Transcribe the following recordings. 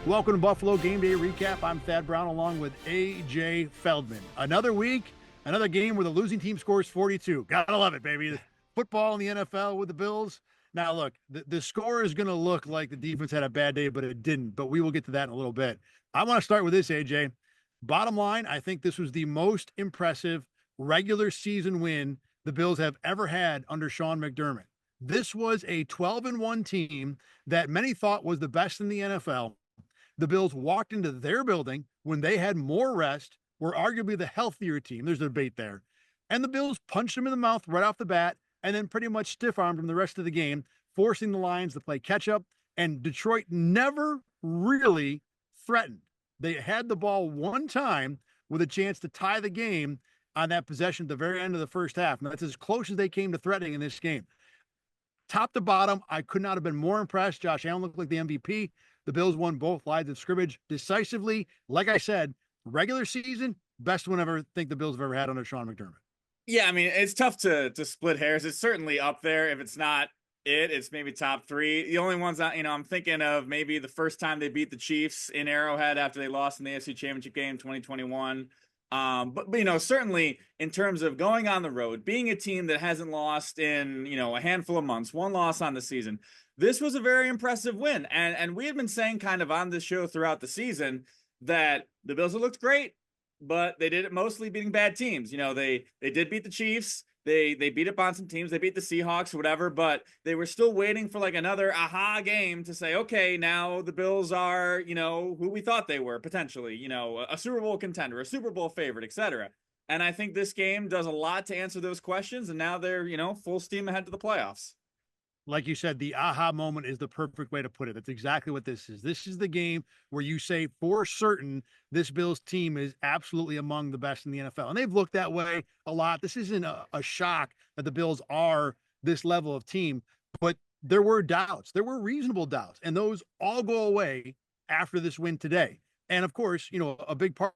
Welcome to Buffalo Game Day Recap. I'm Thad Brown along with AJ Feldman. Another week, another game where the losing team scores 42. Gotta love it, baby. Football in the NFL with the Bills. Now, look, the score is going to look like the defense had a bad day, but it didn't. But we will get to that in a little bit. I want to start with this, AJ. Bottom line, I think this was the most impressive regular season win the Bills have ever had under Sean McDermott. This was a 12-1 team that many thought was the best in the NFL. The Bills walked into their building when they had more rest, were arguably the healthier team. There's a debate there. And the Bills punched them in the mouth right off the bat and then pretty much stiff-armed them the rest of the game, forcing the Lions to play catch-up. And Detroit never really threatened. They had the ball one time with a chance to tie the game on that possession at the very end of the first half. And that's as close as they came to threatening in this game. Top to bottom, I could not have been more impressed. Josh Allen looked like the MVP. The Bills won both lines of scrimmage decisively. Like I said, regular season, best one I ever think the Bills have ever had under Sean McDermott. Yeah, I mean, it's tough to split hairs. It's certainly up there. If it's not it's maybe top three. The only ones I'm thinking of maybe the first time they beat the Chiefs in Arrowhead after they lost in the AFC Championship game 2021. But certainly in terms of going on the road, being a team that hasn't lost in, a handful of months, one loss on the season, this was a very impressive win. And we had been saying kind of on this show throughout the season that the Bills have looked great, but they did it mostly beating bad teams. They did beat the Chiefs. They beat up on some teams. They beat the Seahawks, whatever, but they were still waiting for like another aha game to say, okay, now the Bills are, who we thought they were potentially, a Super Bowl contender, a Super Bowl favorite, etc. And I think this game does a lot to answer those questions. And now they're, full steam ahead to the playoffs. Like you said, the aha moment is the perfect way to put it. That's exactly what this is. This is the game where you say for certain this Bills team is absolutely among the best in the NFL. And they've looked that way a lot. This isn't a shock that the Bills are this level of team, but there were doubts. There were reasonable doubts, and those all go away after this win today. And of course, a big part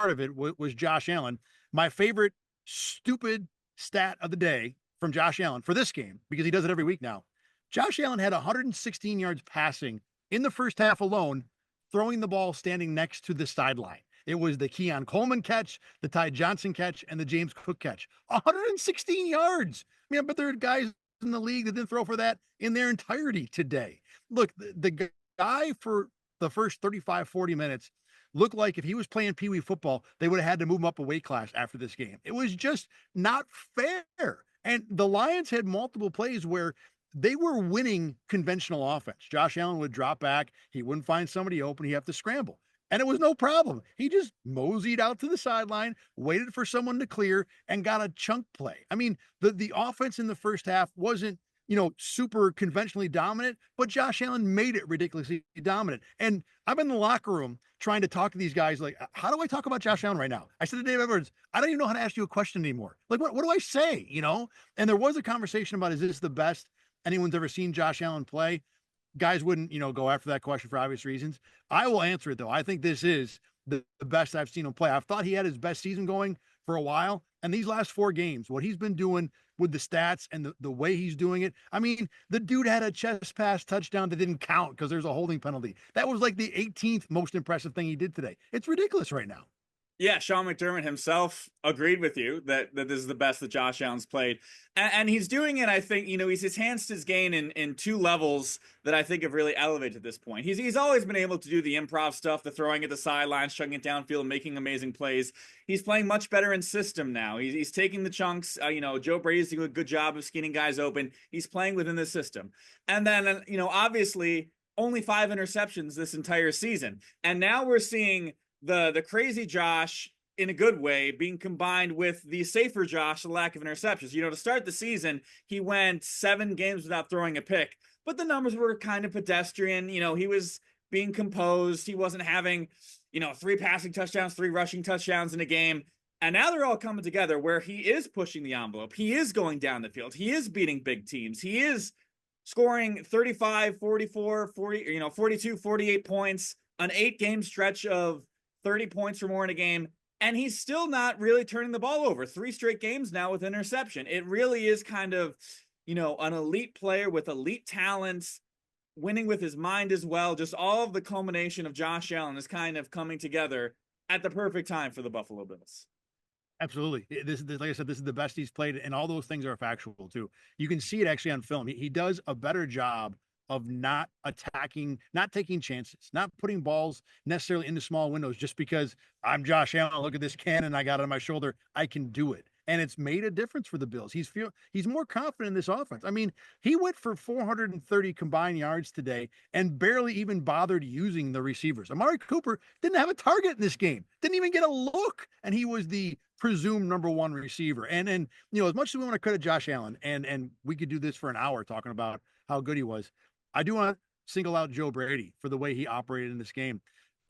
of it was Josh Allen. My favorite stupid stat of the day from Josh Allen for this game, because he does it every week now. Josh Allen had 116 yards passing in the first half alone, throwing the ball standing next to the sideline. It was the Keon Coleman catch, the Ty Johnson catch, and the James Cook catch. 116 yards. I mean, I bet there are guys in the league that didn't throw for that in their entirety today. Look, the guy for the first 35, 40 minutes looked like if he was playing Pee Wee football, they would have had to move him up a weight class after this game. It was just not fair. And the Lions had multiple plays where they were winning conventional offense. Josh Allen would drop back. He wouldn't find somebody open. He'd have to scramble. And it was no problem. He just moseyed out to the sideline, waited for someone to clear, and got a chunk play. I mean, the offense in the first half wasn't, super conventionally dominant, but Josh Allen made it ridiculously dominant. And I'm in the locker room trying to talk to these guys like, how do I talk about Josh Allen right now? I said to Dave Edwards, I don't even know how to ask you a question anymore. Like, what do I say, And there was a conversation about, is this the best anyone's ever seen Josh Allen play? Guys wouldn't, go after that question for obvious reasons. I will answer it, though. I think this is the best I've seen him play. I've thought he had his best season going for a while. And these last 4 games, what he's been doing with the stats and the way he's doing it. I mean, the dude had a chest pass touchdown that didn't count because there's a holding penalty. That was like the 18th most impressive thing he did today. It's ridiculous right now. Yeah, Sean McDermott himself agreed with you that this is the best that Josh Allen's played. And he's doing it, I think, he's enhanced his game in 2 levels that I think have really elevated at this point. He's always been able to do the improv stuff, the throwing at the sidelines, chucking it downfield, making amazing plays. He's playing much better in system now. He's taking the chunks. Joe Brady's doing a good job of skinning guys open. He's playing within the system. And then, obviously, only 5 interceptions this entire season. And now we're seeing the crazy Josh in a good way being combined with the safer Josh, the lack of interceptions. To start the season, he went 7 games without throwing a pick, but the numbers were kind of pedestrian. He was being composed. He wasn't having, 3 passing touchdowns, 3 rushing touchdowns in a game. And now they're all coming together where he is pushing the envelope. He is going down the field. He is beating big teams. He is scoring 35, 44, 40, 42, 48 points, an 8-game stretch of 30 points or more in a game, and he's still not really turning the ball over. 3 straight games now with interception. It really is kind of, an elite player with elite talents winning with his mind as well. Just all of the culmination of Josh Allen is kind of coming together at the perfect time for the Buffalo Bills. Absolutely. This, like I said, this is the best he's played, and all those things are factual too. You can see it actually on film. He does a better job of not attacking, not taking chances, not putting balls necessarily into small windows just because I'm Josh Allen. Look at this cannon I got on my shoulder. I can do it. And it's made a difference for the Bills. He's more confident in this offense. I mean, he went for 430 combined yards today and barely even bothered using the receivers. Amari Cooper didn't have a target in this game, didn't even get a look, and he was the presumed number one receiver. And as much as we want to credit Josh Allen, and we could do this for an hour talking about how good he was, I do want to single out Joe Brady for the way he operated in this game.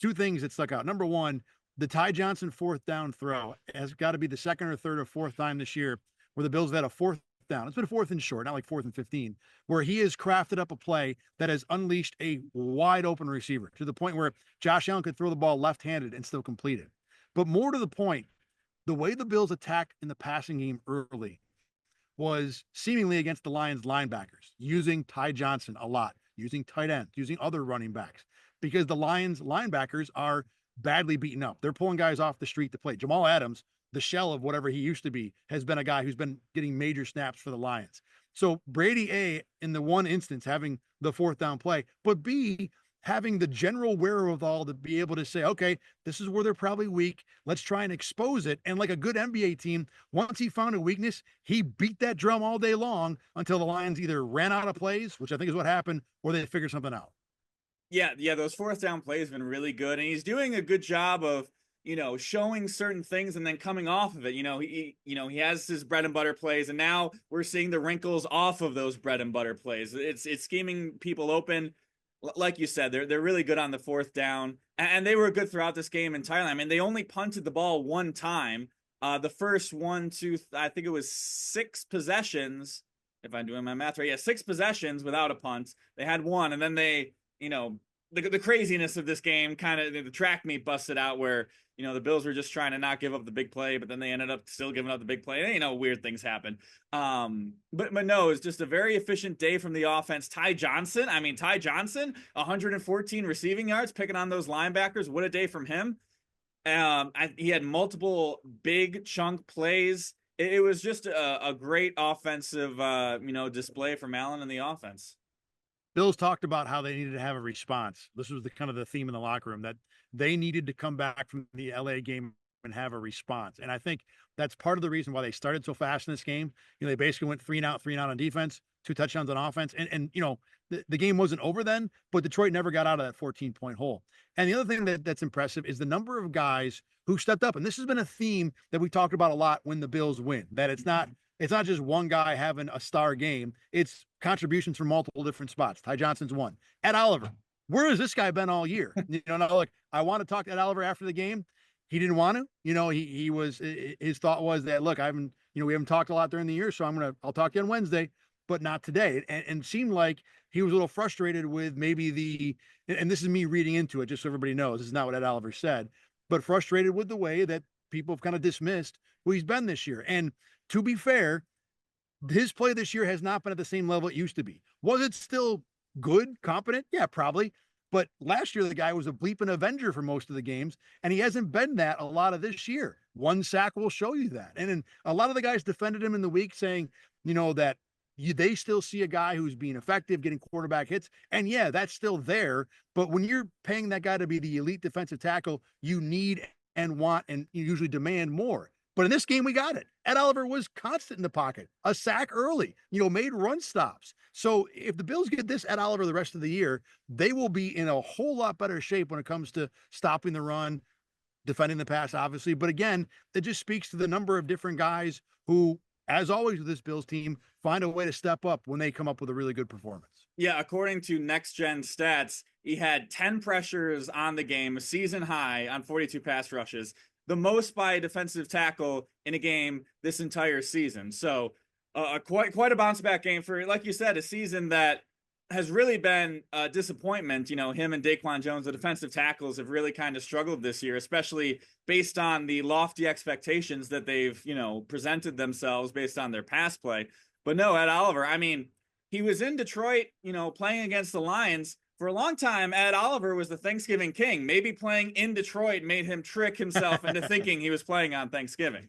Two things that stuck out. Number one, the Ty Johnson fourth down throw has got to be the second or third or fourth time this year where the Bills have had a fourth down. It's been fourth and short, not like fourth and 15, where he has crafted up a play that has unleashed a wide open receiver to the point where Josh Allen could throw the ball left-handed and still complete it. But more to the point, the way the Bills attacked in the passing game early was seemingly against the Lions linebackers, using Ty Johnson a lot, using tight ends, using other running backs, because the Lions linebackers are badly beaten up. They're pulling guys off the street to play. Jamal Adams, the shell of whatever he used to be, has been a guy who's been getting major snaps for the Lions. So Brady, A, in the one instance, having the fourth down play, but B, having the general wherewithal to be able to say, okay, this is where they're probably weak. Let's try and expose it. And like a good NBA team, once he found a weakness, he beat that drum all day long until the Lions either ran out of plays, which I think is what happened, or they figured something out. Yeah, those fourth down plays have been really good, and he's doing a good job of showing certain things and then coming off of it. He has his bread and butter plays, and now we're seeing the wrinkles off of those bread and butter plays. It's scheming people open. Like you said, they're really good on the fourth down, and they were good throughout this game entirely. I mean, they only punted the ball one time. The first one, two, I think it was 6 possessions, if I'm doing my math right. Yeah, 6 possessions without a punt. They had one, and then they, the craziness of this game, kind of the track meet busted out where the Bills were just trying to not give up the big play, but then they ended up still giving up the big play. Weird things happen. But no, it's just a very efficient day from the offense. Ty Johnson, 114 receiving yards, picking on those linebackers. What a day from him. He had multiple big chunk plays. It was just a great offensive, display from Allen and the offense. Bills talked about how they needed to have a response. This was the kind of the theme in the locker room, that they needed to come back from the LA game and have a response. And I think that's part of the reason why they started so fast in this game. They basically went 3-and-out on defense, 2 touchdowns on offense. And the game wasn't over then, but Detroit never got out of that 14-point hole. And the other thing that's impressive is the number of guys who stepped up. And this has been a theme that we talked about a lot when the Bills win, that it's not just one guy having a star game. It's contributions from multiple different spots. Ty Johnson's one. Ed Oliver, where has this guy been all year? Look, I want to talk to Ed Oliver after the game. He didn't want to. He was, his thought was that, look, we haven't talked a lot during the year, so I'll talk to you on Wednesday, but not today. And seemed like he was a little frustrated with maybe and this is me reading into it, just so everybody knows, this is not what Ed Oliver said, but frustrated with the way that people have kind of dismissed who he's been this year. And to be fair, his play this year has not been at the same level it used to be. Was it still good, competent? Yeah, probably. But last year, the guy was a bleeping Avenger for most of the games, and he hasn't been that a lot of this year. One sack will show you that. And then a lot of the guys defended him in the week, saying, that they still see a guy who's being effective, getting quarterback hits. And yeah, that's still there. But when you're paying that guy to be the elite defensive tackle, you need and want and you usually demand more. But in this game, we got it. Ed Oliver was constant in the pocket, a sack early, made run stops. So if the Bills get this Ed Oliver the rest of the year, they will be in a whole lot better shape when it comes to stopping the run, defending the pass, obviously. But again, it just speaks to the number of different guys who, as always with this Bills team, find a way to step up when they come up with a really good performance. Yeah, according to Next Gen Stats, he had 10 pressures on the game, a season high on 42 pass rushes, the most by a defensive tackle in a game this entire season. So quite a bounce back game for, like you said, a season that has really been a disappointment. Him and Daquan Jones, the defensive tackles, have really kind of struggled this year, especially based on the lofty expectations that they've, presented themselves based on their pass play. But no, Ed Oliver, he was in Detroit, playing against the Lions. For a long time, Ed Oliver was the Thanksgiving king. Maybe playing in Detroit made him trick himself into thinking he was playing on Thanksgiving.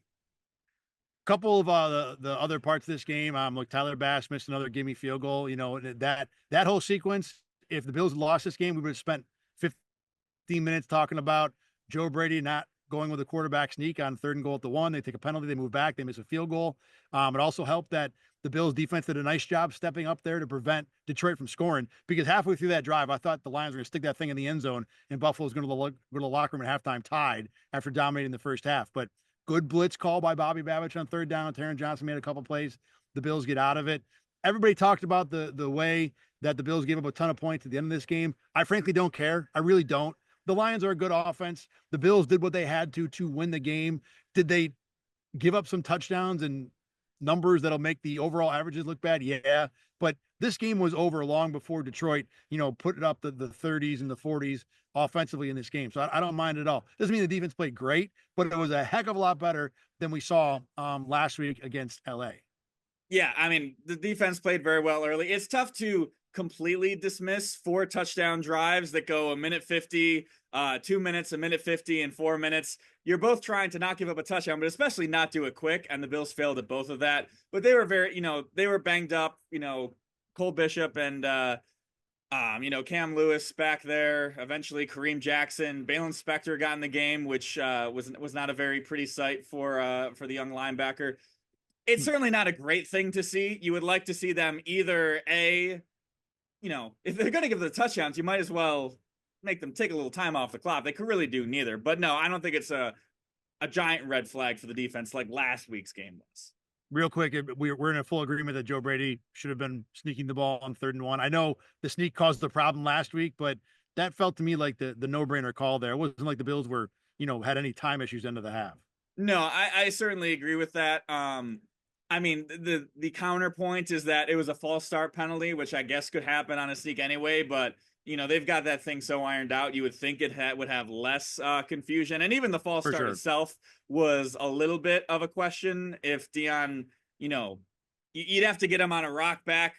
Couple of the other parts of this game, look, Tyler Bass missed another gimme field goal. That whole sequence. If the Bills lost this game, we would have spent 15 minutes talking about Joe Brady not going with a quarterback sneak on 3rd and goal at the 1. They take a penalty, they move back, they miss a field goal. It also helped that the Bills defense did a nice job stepping up there to prevent Detroit from scoring, because halfway through that drive, I thought the Lions were going to stick that thing in the end zone and Buffalo's going to go to the locker room at halftime tied after dominating the first half. But good blitz call by Bobby Babich on 3rd down. Taron Johnson made a couple plays. The Bills get out of it. Everybody talked about the way that the Bills gave up a ton of points at the end of this game. I frankly don't care. I really don't. The Lions are a good offense. The Bills did what they had to win the game. Did they give up some touchdowns and numbers that'll make the overall averages look bad? Yeah. But this game was over long before Detroit, put it up the 30s and the 40s offensively in this game. So I don't mind it at all. Doesn't mean the defense played great, but it was a heck of a lot better than we saw last week against LA. Yeah, I mean, the defense played very well early. It's tough to completely dismiss 4 touchdown drives that go a minute 50, 2 minutes, a minute 50, and 4 minutes. You're both trying to not give up a touchdown, but especially not do it quick. And the Bills failed at both of that. But they were they were banged up. Cole Bishop and Cam Lewis back there. Eventually, Kareem Jackson, Balin Spector got in the game, which was not a very pretty sight for the young linebacker. It's certainly not a great thing to see. You would like to see them either if they're going to give the touchdowns, you might as well make them take a little time off the clock. They could really do neither. But no, I don't think it's a giant red flag for the defense like last week's game was. Real quick, we're in a full agreement that Joe Brady should have been sneaking the ball on 3rd and 1. I know the sneak caused the problem last week, but that felt to me like the no-brainer call there. It wasn't like the Bills were, had any time issues into the half. No, I certainly agree with that. I mean, the counterpoint is that it was a false start penalty, which I guess could happen on a sneak anyway, but they've got that thing so ironed out. You would think it would have less confusion. And even the false start itself was a little bit of a question. If Dion, you'd have to get him on a rock back,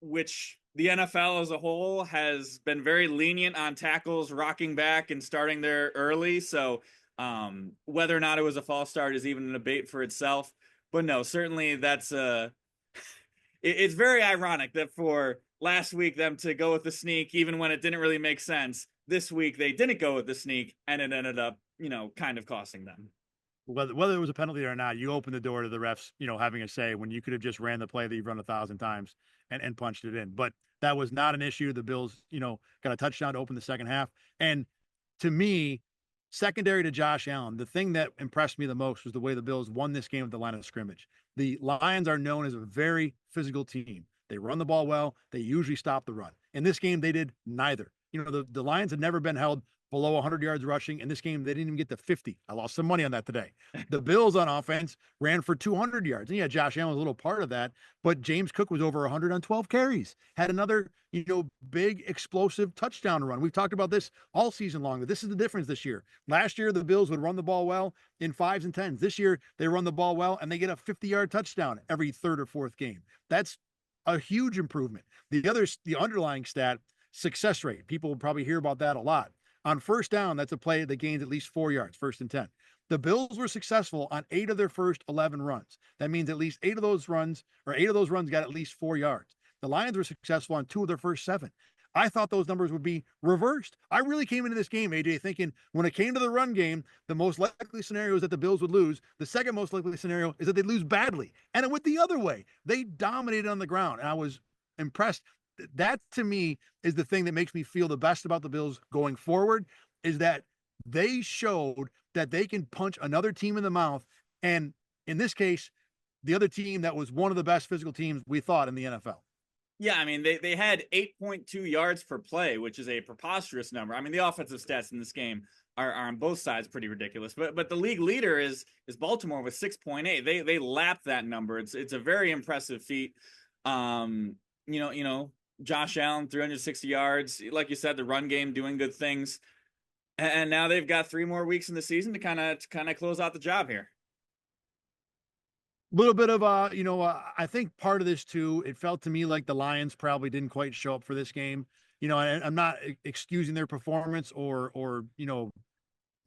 which the NFL as a whole has been very lenient on tackles rocking back and starting there early. So whether or not it was a false start is even a debate for itself. But no, certainly that's it's very ironic that for last week them to go with the sneak, even when it didn't really make sense. This week they didn't go with the sneak, and it ended up, kind of costing them. Whether it was a penalty or not, you open the door to the refs, having a say when you could have just ran the play that you've run 1,000 times and punched it in. But that was not an issue. The Bills, got a touchdown to open the second half. And to me, secondary to Josh Allen, the thing that impressed me the most was the way the Bills won this game at the line of scrimmage. The Lions are known as a very physical team. They run the ball well. They usually stop the run. In this game, they did neither. The Lions had never been held below 100 yards rushing. In this game, they didn't even get to 50. I lost some money on that today. The Bills on offense ran for 200 yards. And yeah, Josh Allen was a little part of that, but James Cook was over 100 on 12 carries, had another, big explosive touchdown run. We've talked about this all season long. This is the difference this year. Last year, the Bills would run the ball well in 5s and 10s. This year, they run the ball well and they get a 50-yard touchdown every 3rd or 4th game. That's a huge improvement. The underlying stat, success rate. People will probably hear about that a lot. On 1st down, that's a play that gains at least 4 yards, 1st and 10. The Bills were successful on 8 of their first 11 runs. That means at least 8 of those runs got at least 4 yards. The Lions were successful on 2 of their first 7. I thought those numbers would be reversed. I really came into this game, AJ, thinking when it came to the run game, the most likely scenario is that the Bills would lose. The second most likely scenario is that they'd lose badly. And it went the other way. They dominated on the ground, and I was impressed. That, to me, is the thing that makes me feel the best about the Bills going forward, is that they showed that they can punch another team in the mouth. And in this case, the other team that was one of the best physical teams we thought in the NFL. Yeah, I mean, they had 8.2 yards per play, which is a preposterous number. I mean, the offensive stats in this game are on both sides pretty ridiculous. But the league leader is Baltimore with 6.8. They lapped that number. It's a very impressive feat. Josh Allen, 360 yards. Like you said, the run game doing good things. And now they've got 3 more weeks in the season to kind of close out the job here. Little bit of I think part of this too, it felt to me like the Lions probably didn't quite show up for this game. And I'm not excusing their performance or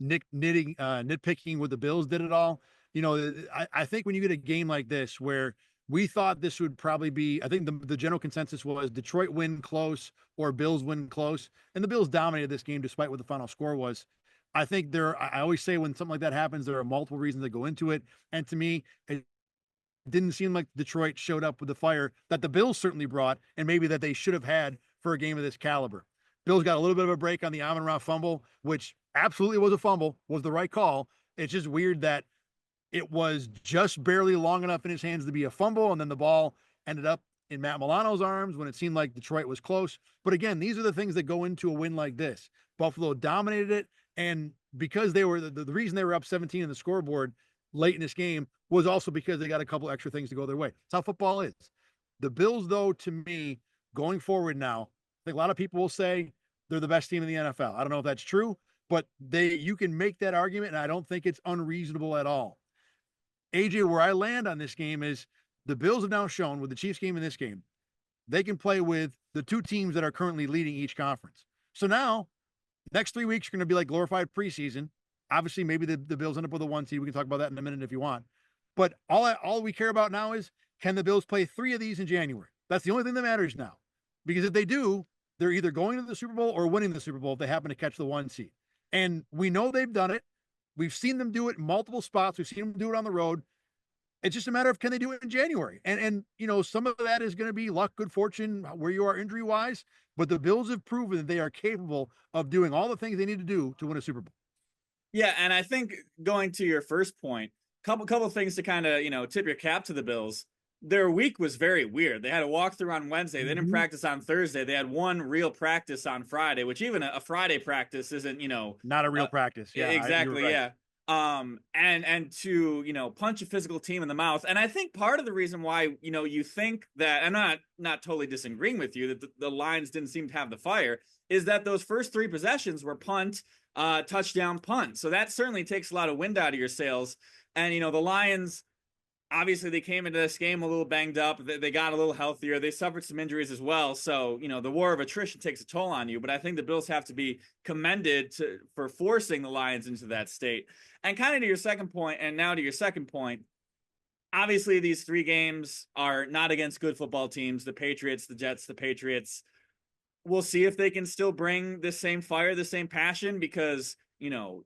nitpicking what the Bills did at all. I think when you get a game like this where we thought this would probably be, I think the general consensus was Detroit win close or Bills win close, and the Bills dominated this game despite what the final score was. I think I always say when something like that happens, there are multiple reasons that go into it. And to me, it didn't seem like Detroit showed up with the fire that the Bills certainly brought, and maybe that they should have had for a game of this caliber. Bills got a little bit of a break on the Amon-Ra fumble, which absolutely was a fumble, was the right call. It's just weird that it was just barely long enough in his hands to be a fumble, and then the ball ended up in Matt Milano's arms when it seemed like Detroit was close. But again, these are the things that go into a win like this. Buffalo dominated it, and because they were the reason they were up 17 in the scoreboard late in this game was also because they got a couple extra things to go their way. That's how football is. The Bills, though, to me, going forward now, I think a lot of people will say they're the best team in the NFL. I don't know if that's true, but you can make that argument, and I don't think it's unreasonable at all. AJ, where I land on this game is the Bills have now shown with the Chiefs game and this game, they can play with the two teams that are currently leading each conference. So now, next 3 weeks are going to be like glorified preseason. Obviously, maybe the Bills end up with a 1 seed. We can talk about that in a minute if you want. But all we care about now is, can the Bills play 3 of these in January? That's the only thing that matters now. Because if they do, they're either going to the Super Bowl or winning the Super Bowl if they happen to catch the 1 seed. And we know they've done it. We've seen them do it in multiple spots. We've seen them do it on the road. It's just a matter of, can they do it in January? And some of that is going to be luck, good fortune, where you are injury wise. But the Bills have proven that they are capable of doing all the things they need to do to win a Super Bowl. Yeah, and I think going to your first point, couple things to kind of tip your cap to the Bills. Their week was very weird. They had a walkthrough on Wednesday. They didn't practice on Thursday. They had one real practice on Friday, which even a Friday practice isn't, not a real practice. Yeah, exactly. Right. Yeah. And to punch a physical team in the mouth. And I think part of the reason why, you think that, I'm not totally disagreeing with you, that the Lions didn't seem to have the fire, is that those first 3 possessions were punt, touchdown, punt. So that certainly takes a lot of wind out of your sails. And, the Lions, obviously they came into this game a little banged up. They got a little healthier. They suffered some injuries as well. So, the war of attrition takes a toll on you. But I think the Bills have to be commended for forcing the Lions into that state. And kind of to your second point, and now to your second point, obviously these 3 games are not against good football teams. The Patriots, the Jets, the Patriots. We'll see if they can still bring the same fire, the same passion, because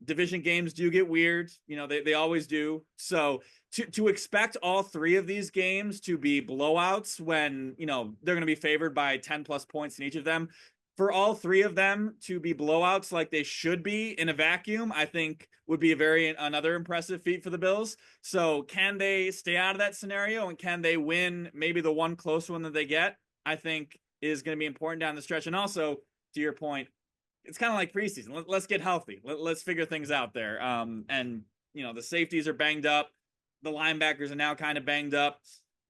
division games do get weird. They always do. So to expect all 3 of these games to be blowouts when, they're going to be favored by 10 plus points in each of them, for all 3 of them to be blowouts like they should be in a vacuum, I think would be another impressive feat for the Bills. So can they stay out of that scenario, and can they win maybe the one close one that they get? I think is going to be important down the stretch. And also, to your point, it's kind of like preseason. Let's get healthy. Let's figure things out there. And the safeties are banged up. The linebackers are now kind of banged up.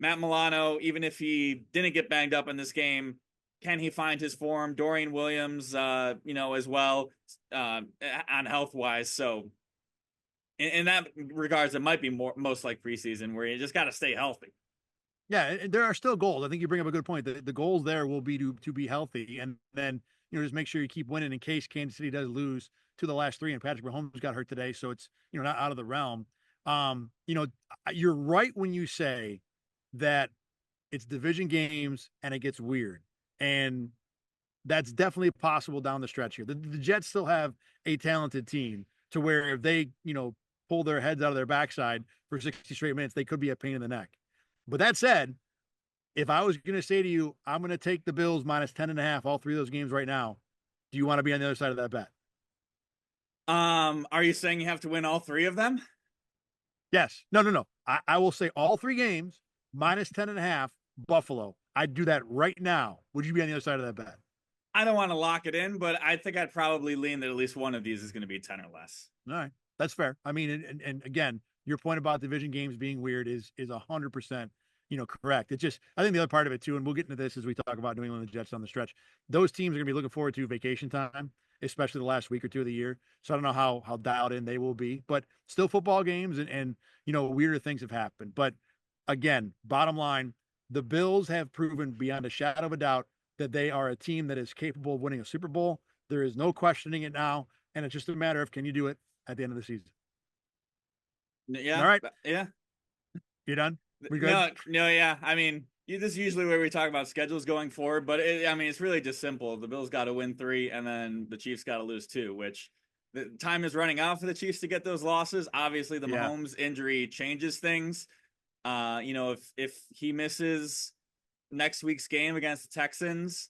Matt Milano, even if he didn't get banged up in this game, can he find his form? Dorian Williams, as well, on health wise. So in that regards, it might be most like preseason, where you just got to stay healthy. Yeah, there are still goals. I think you bring up a good point. The goals there will be to be healthy, and then just make sure you keep winning in case Kansas City does lose to the last 3. And Patrick Mahomes got hurt today, so it's not out of the realm. You're right when you say that it's division games and it gets weird, and that's definitely possible down the stretch here. The Jets still have a talented team to where if they pull their heads out of their backside for 60 straight minutes, they could be a pain in the neck. But that said, if I was going to say to you, I'm going to take the Bills minus 10.5, all 3 of those games right now, do you want to be on the other side of that bet? Are you saying you have to win all 3 of them? Yes. No. I will say all 3 games minus 10.5 Buffalo. I'd do that right now. Would you be on the other side of that bet? I don't want to lock it in, but I think I'd probably lean that at least one of these is going to be 10 or less. All right. That's fair. I mean, and again, your point about division games being weird is 100%, correct. It's just, I think the other part of it too, and we'll get into this as we talk about New England and the Jets on the stretch, those teams are going to be looking forward to vacation time, especially the last week or 2 of the year. So I don't know how dialed in they will be, but still football games and weirder things have happened. But again, bottom line, the Bills have proven beyond a shadow of a doubt that they are a team that is capable of winning a Super Bowl. There is no questioning it now, and it's just a matter of, can you do it at the end of the season? Yeah. All right, Yeah. you done? We good? No, yeah. I mean, this is usually where we talk about schedules going forward, but I mean, it's really just simple. The Bills got to win 3, and then the Chiefs got to lose 2, which the time is running out for the Chiefs to get those losses. Obviously, the Mahomes injury changes things. If he misses next week's game against the Texans,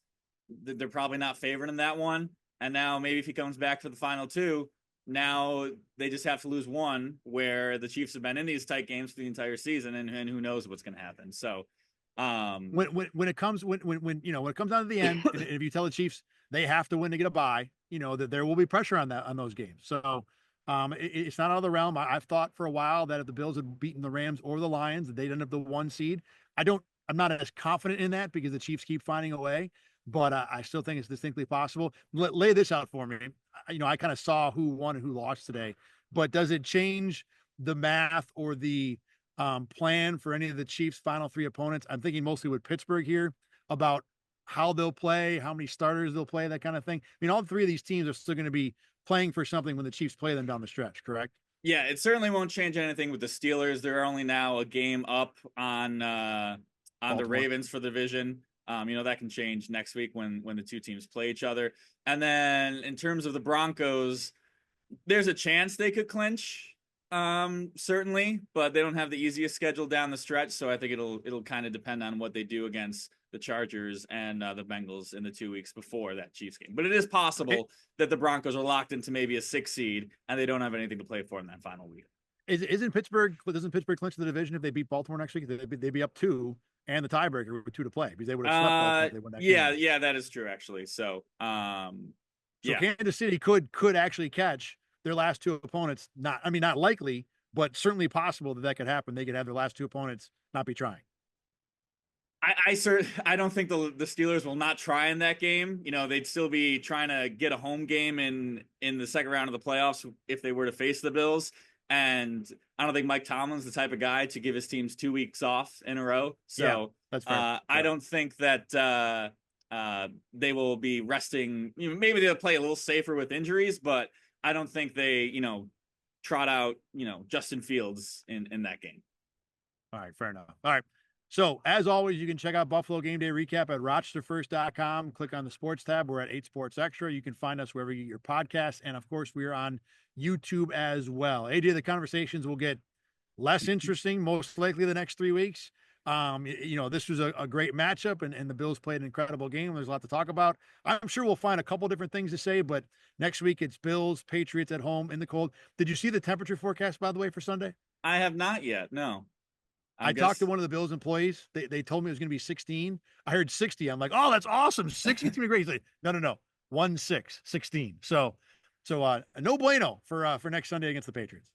they're probably not favoring him that one. And now maybe if he comes back for the final 2, now they just have to lose 1, where the Chiefs have been in these tight games for the entire season, and who knows what's going to happen. So when it comes when it comes down to the end, and if you tell the Chiefs they have to win to get a bye, that there will be pressure on those games. So it's not out of the realm. I've thought for a while that if the Bills had beaten the Rams or the Lions, that they'd end up the 1 seed. I'm not as confident in that because the Chiefs keep finding a way, but I still think it's distinctly possible. Lay this out for me. I kind of saw who won and who lost today, but does it change the math or the plan for any of the Chiefs' final 3 opponents? I'm thinking mostly with Pittsburgh here about how they'll play, how many starters they'll play, that kind of thing. I mean, all 3 of these teams are still going to be playing for something when the Chiefs play them down the stretch, correct? Yeah, it certainly won't change anything with the Steelers. They're only now a game up on the Ravens for the division. That can change next week when the 2 teams play each other. And then in terms of the Broncos, there's a chance they could clinch, certainly, but they don't have the easiest schedule down the stretch. So I think it'll kind of depend on what they do against the Chargers and the Bengals in the 2 weeks before that Chiefs game. But it is possible that the Broncos are locked into maybe a 6 seed and they don't have anything to play for in that final week. Doesn't Pittsburgh clinch the division if they beat Baltimore next week? They'd be up 2 and the tiebreaker with 2 to play because they would have swept Baltimore if they won that game. Yeah, that is true actually. So Kansas City could actually catch their last 2 opponents. Not likely, but certainly possible that could happen. They could have their last 2 opponents not be trying. I don't think the Steelers will not try in that game. They'd still be trying to get a home game in the second round of the playoffs if they were to face the Bills. And I don't think Mike Tomlin's the type of guy to give his teams 2 weeks off in a row. So that's fair. I don't think that they will be resting. Maybe they'll play a little safer with injuries, but I don't think they, trot out, Justin Fields in that game. All right, fair enough. All right. So, as always, you can check out Buffalo Game Day Recap at RochesterFirst.com. Click on the sports tab. We're at 8 Sports Extra. You can find us wherever you get your podcasts. And, of course, we are on YouTube as well. AJ, the conversations will get less interesting, most likely the next 3 weeks. This was a great matchup, and the Bills played an incredible game. There's a lot to talk about. I'm sure we'll find a couple different things to say, but next week it's Bills, Patriots at home in the cold. Did you see the temperature forecast, by the way, for Sunday? I have not yet, no. I talked to one of the Bills employees. They told me it was going to be 16. I heard 60. I'm like, oh, that's awesome. 60 is going to be great. He's like, no. 16. So no bueno for next Sunday against the Patriots.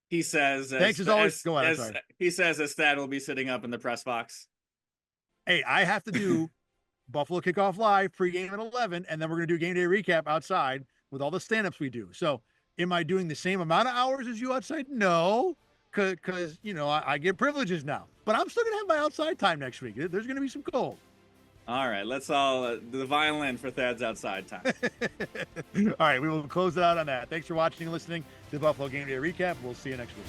He says, thanks as always. Go ahead. He says that Thad will be sitting up in the press box. Hey, I have to do Buffalo Kickoff Live pregame at 11, and then we're going to do Game Day Recap outside with all the stand-ups we do. So am I doing the same amount of hours as you outside? No. Because I get privileges now, but I'm still gonna have my outside time next week. There's gonna be some cold. All right, let's all the violin for Thad's outside time. All right, we will close it out on that. Thanks for watching and listening to the Buffalo Game Day Recap. We'll see you next week.